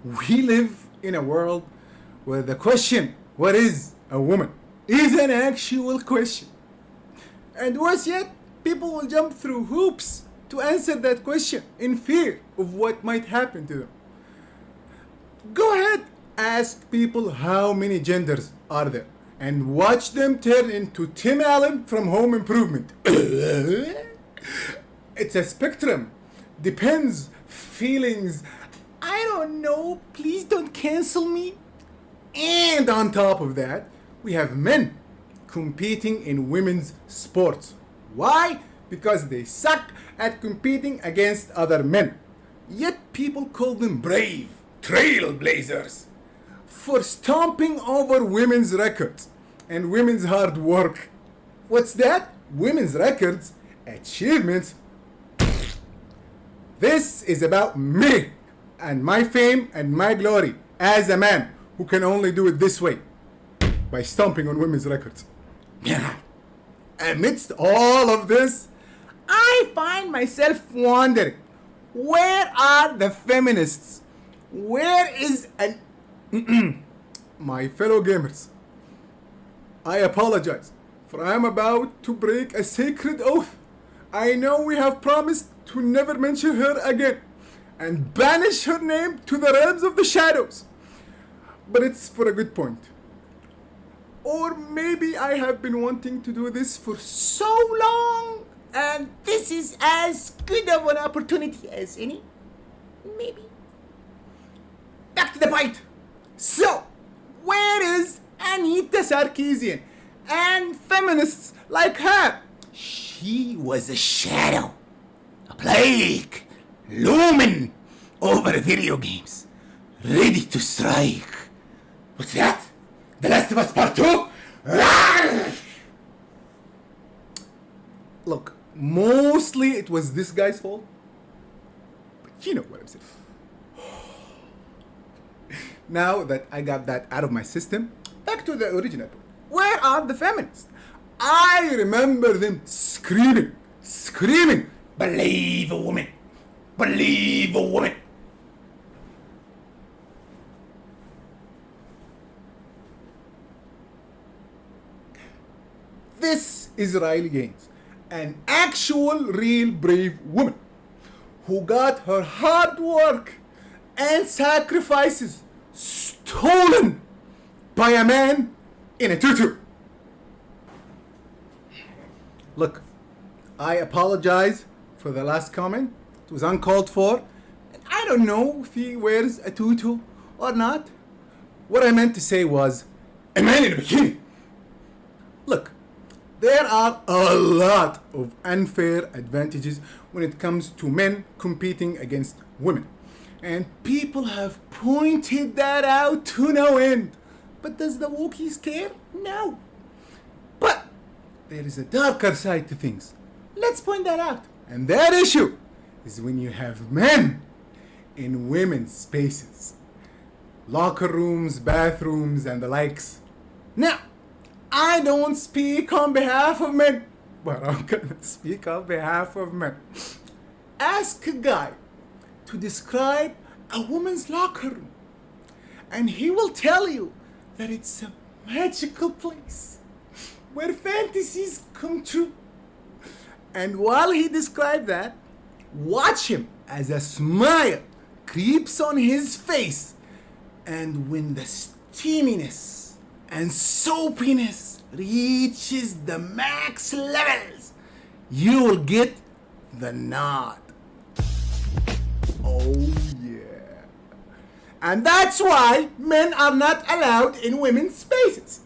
We live in a world where the question, what is a woman, is an actual question. And worse yet, people will jump through hoops to answer that question in fear of what might happen to them. Go ahead, ask people how many genders are there and watch them turn into Tim Allen from Home Improvement. It's a spectrum. Depends. Feelings. I don't know. Please don't cancel me. And on top of that, we have men competing in women's sports. Why? Because they suck at competing against other men. Yet people call them brave, trailblazers, for stomping over women's records and women's hard work. What's that? Women's records, achievements. This is about me and my fame and my glory as a man who can only do it this way, by stomping on women's records. Amidst all of this, I find myself wondering, where are the feminists? Where is my fellow gamers? I apologize, for I am about to break a sacred oath. I know we have promised to never mention her again and banish her name to the realms of the shadows. But it's for a good point. Or maybe I have been wanting to do this for so long, and this is as good of an opportunity as any. Maybe. Back to the point. So, where is Anita Sarkeesian and feminists like her? She was a shadow, a plague, looming over video games, ready to strike. What's that? The Last of Us Part 2? Look, mostly it was this guy's fault, but you know what I'm saying. Now that I got that out of my system, back to the original point. Where are the feminists? I remember them screaming, believe a woman, believe a woman. This is Riley Gaines, an actual real brave woman who got her hard work and sacrifices stolen by a man in a tutu. Look, I apologize for the last comment. It was uncalled for. And I don't know if he wears a tutu or not. What I meant to say was, a man in a bikini. Look, there are a lot of unfair advantages when it comes to men competing against women. And people have pointed that out to no end. But does the Wookiees care? No. But there is a darker side to things. Let's point that out. And that issue is when you have men in women's spaces. Locker rooms, bathrooms, and the likes. Now, I don't speak on behalf of men, but I'm gonna speak on behalf of men. Ask a guy to describe a woman's locker room, and he will tell you that it's a magical place where fantasies come true. And while he described that, watch him as a smile creeps on his face, and when the steaminess and soapiness reaches the max levels, you will get the nod. Oh yeah. And that's why men are not allowed in women's spaces.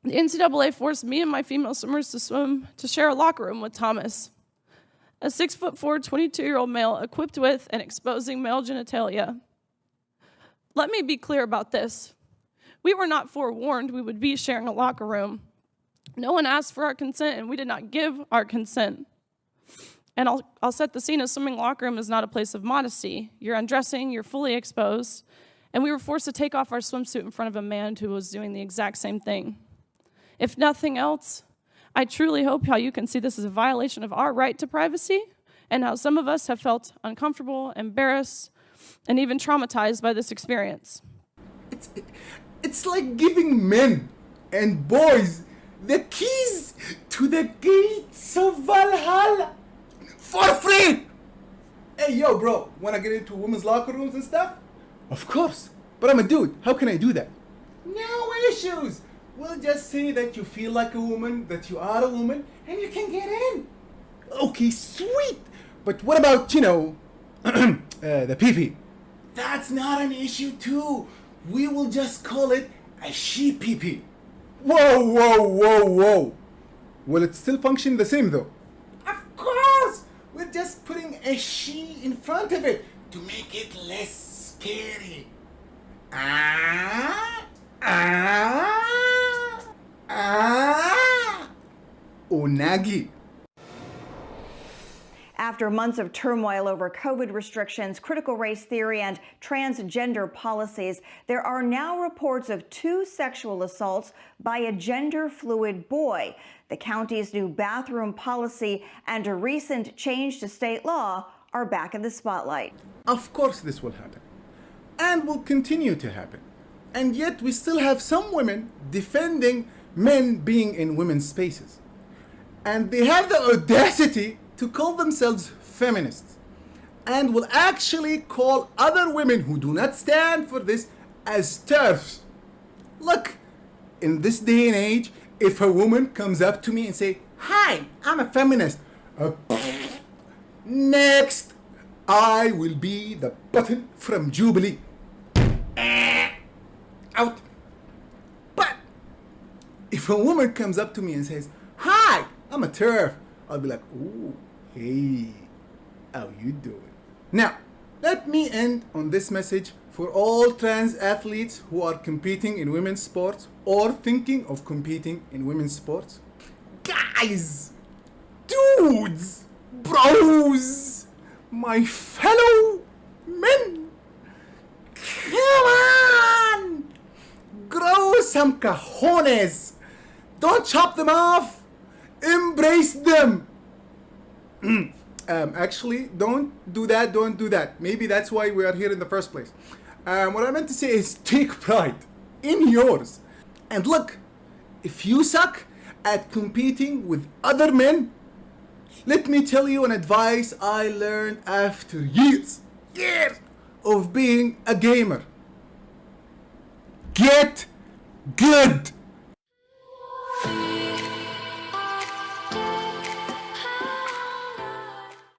The NCAA forced me and my female swimmers to share a locker room with Thomas, a 6'4", 22-year-old male equipped with and exposing male genitalia. Let me be clear about this. We were not forewarned we would be sharing a locker room. No one asked for our consent, and we did not give our consent. And I'll set the scene. A swimming locker room is not a place of modesty. You're undressing, you're fully exposed, and we were forced to take off our swimsuit in front of a man who was doing the exact same thing. If nothing else, I truly hope how you can see this as a violation of our right to privacy and how some of us have felt uncomfortable, embarrassed, and even traumatized by this experience. It's like giving men and boys the keys to the gates of Valhalla for free. Hey, yo, bro, wanna get into women's locker rooms and stuff? Of course, but I'm a dude. How can I do that? No issues. We'll just say that you feel like a woman, that you are a woman, and you can get in. Okay, sweet. But what about, the pee-pee? That's not an issue too. We will just call it a she pee-pee. Whoa, whoa, whoa, whoa. Will it still function the same though? Of course. We're just putting a she in front of it to make it less scary. Unagi. After months of turmoil over COVID restrictions, critical race theory, and transgender policies, there are now reports of 2 sexual assaults by a gender-fluid boy. The county's new bathroom policy and a recent change to state law are back in the spotlight. Of course this will happen, and will continue to happen. And yet we still have some women defending men being in women's spaces. And they have the audacity to call themselves feminists, and will actually call other women who do not stand for this as TERFs. Look, in this day and age, if a woman comes up to me and say, "Hi, I'm a feminist," next, I will be the button from Jubilee. Out. But if a woman comes up to me and says, "Hi, I'm a TERF," I'll be like, "Ooh, hey, how you doing?" Now, let me end on this message for all trans athletes who are competing in women's sports or thinking of competing in women's sports. Guys, dudes, bros, my fellow men, come on! Grow some cojones! Don't chop them off! Embrace them! Actually, don't do that. Maybe that's why we are here in the first place. What I meant to say is take pride in yours. And look, if you suck at competing with other men, let me tell you an advice I learned after years of being a gamer. Get good!